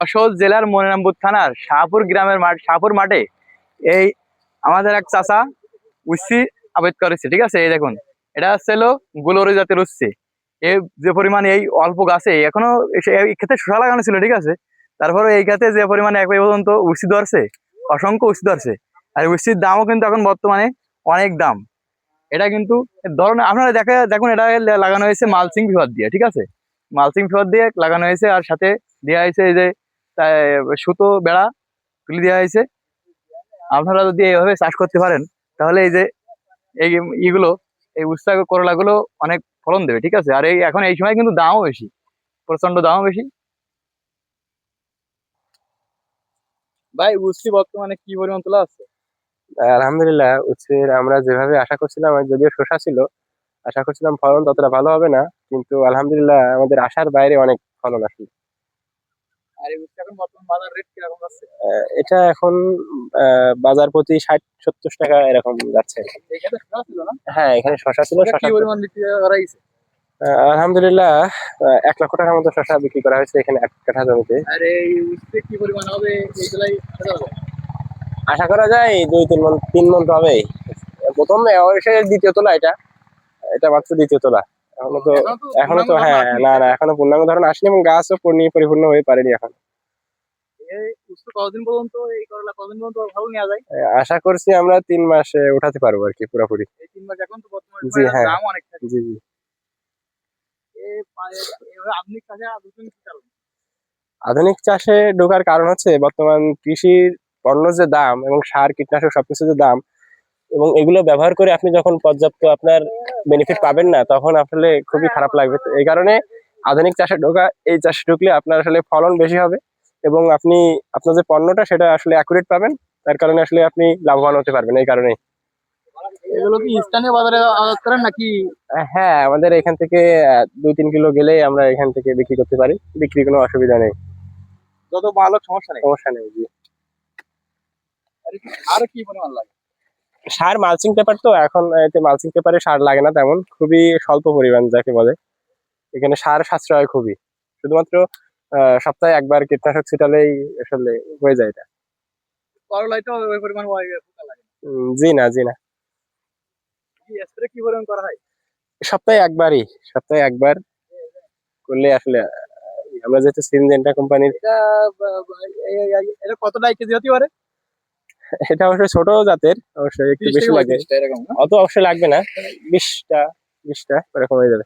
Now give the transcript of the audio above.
যশোর জেলার মনিরামপুর থানার শাহপুর মাঠে এই আমাদের এক চাচা উচ্ছি আবাদ করেছে, ঠিক আছে। এই দেখুন, এটা হচ্ছে হলো গুলরি জাতের উচ্ছি। এই যে পরিমাণ এই অল্প গাছে এখনো এই ক্ষেতে শসা লাগানো ছিল, ঠিক আছে। তারপরে এই ক্ষেতে যে পরিমাণে এক পর্যন্ত উচ্ছি ধরছে, অসংখ্য উচ্ছি ধরছে। আর উচ্ছির দামও কিন্তু এখন বর্তমানে অনেক দাম। এটা কিন্তু ধরুন আপনারা দেখুন, এটা লাগানো হয়েছে মালচিং পেপার দিয়ে, ঠিক আছে। মালচিং পেপার দিয়ে লাগানো হয়েছে, আর সাথে দেওয়া হয়েছে এই যে সুতো বেড়া তুলে দেওয়া হয়েছে। আপনারা যদি এইভাবে চাষ করতে পারেন, তাহলে এই যে এই ইগুলো, এই উস্তা করলা গুলো অনেক ফলন দেবে, ঠিক আছে। আর এই এখন এই সময় কিন্তু দামও বেশি, প্রচন্ড দামও বেশি। ভাই উস্তি বর্তমানে কি পরিমাণ তোলা আছে? আলহামদুলিল্লাহ, উচ্ছের আমরা যেভাবে আশা করছিলাম, আর যদিও শসা ছিল, আশা করছিলাম ফলন ততটা ভালো হবে না, কিন্তু আলহামদুলিল্লাহ আমাদের আশার বাইরে অনেক ফলন আসলো। আর এই উস্তি এখন বর্তমান বাজার রেট কিরকম আছে? এটা এখন বাজার প্রতি 60-70 টাকা এরকম যাচ্ছে। এই ক্ষেত্রে শসা ছিল না? হ্যাঁ, এখানে শসা ছিল, ওটা কি শসা পরিমাণ বিক্রি করা গেছে? আলহামদুলিল্লাহ 1 লক্ষ টাকার মতো শসা বিক্রি করা হয়েছে এখানে 1 কাঠা জমিতে। আর এই উস্তি কি পরিমাণ হবে এই জেলায় আশা করা যায়? আশা করা যায় 2-3 মণ, 3 মণ তো হবেই। প্রথম এসে দ্বিতীয় তোলা এটা, এটা মাত্র দ্বিতীয় তোলা। এখনো তো এখনো পূর্ণাঙ্গ তো ধরন হ্যাঁ, আসেনি, না তাই না, তো? এখনো পূর্ণাঙ্গ ধরন আসেনি এবং গাছও পরিপূর্ণ হয়ে পারেনি এখন। এই উস্তি কতদিন পর্যন্ত, এই করলা কতদিন পর্যন্ত ভালো নেওয়া যায়? আশা করছি আমরা 3 মাসে উঠাতে পারবো আর কি পুরোপুরি। এই 3 মাস, এখন তো বর্তমান জি সময় এটার হ্যাঁ। দাম অনেক থাকে। জি জি। এইভাবে আধুনিক চাষে আধুনিক কি কারণ? আধুনিক চাষে ঢোকার কারণ হচ্ছে বর্তমান কৃষির পণ্য যে দাম এবং সার কীটনাশক সবকিছু যে দাম, এবং এগুলো ব্যবহার করে আপনি যখন পর্যাপ্ত আপনার বেনিফিট পাবেন না, তখন আসলে খুবই খারাপ লাগবে। তো এই কারণে আধুনিক চাষে ঢোকা, এই চাষে ঢুকলে আপনার আসলে ফলন বেশি হবে এবং আপনি আপনার যে পণ্যটা সেটা আসলে অ্যাকুরেট পাবেন। তার কারণে আসলে আপনি লাভবান হতে পারবেন এই কারণেই। এগুলো কি স্থানীয় বাজারে আড়ত করেন নাকি? হ্যাঁ, আমাদের এখান থেকে 2-3 কিলো গেলেই আমরা এখান থেকে বিক্রি করতে পারি, বিক্রি কোনো অসুবিধা নেই। যত ভালো, সমস্যা নেই। সমস্যা নেই। জি। আর কি পরিমাণ লাগে? সার মালচিং পেপার, তো এখন এতে মালচিং পেপারে সার লাগে না তেমন, খুবই স্বল্প পরিমাণ যাকে বলে। এখানে সার সাশ্রয় খুবই, শুধুমাত্র সপ্তাহে একবার কীটনাশক ছিটালেই আসলে হয়ে যায় এটা। করলায় তো ওই পরিমাণ পোকা লাগে না। জি না, জি না। কি স্প্রে কি পরিমাণ করা হয়? সপ্তাহে একবারই, সপ্তাহে একবার করলে আসলে আমরা যেহেতু সিনজেন্টা কোম্পানির। এটা এটা কত টাকা কেজি হতে পারে? এটা অবশ্যই ছোট জাতের, অবশ্যই একটু 30 বেশি থেকে লাগে। 35 এরকম না? অত অবশ্যই লাগবে না, 20টা 20টা এরকম হয়ে যাবে।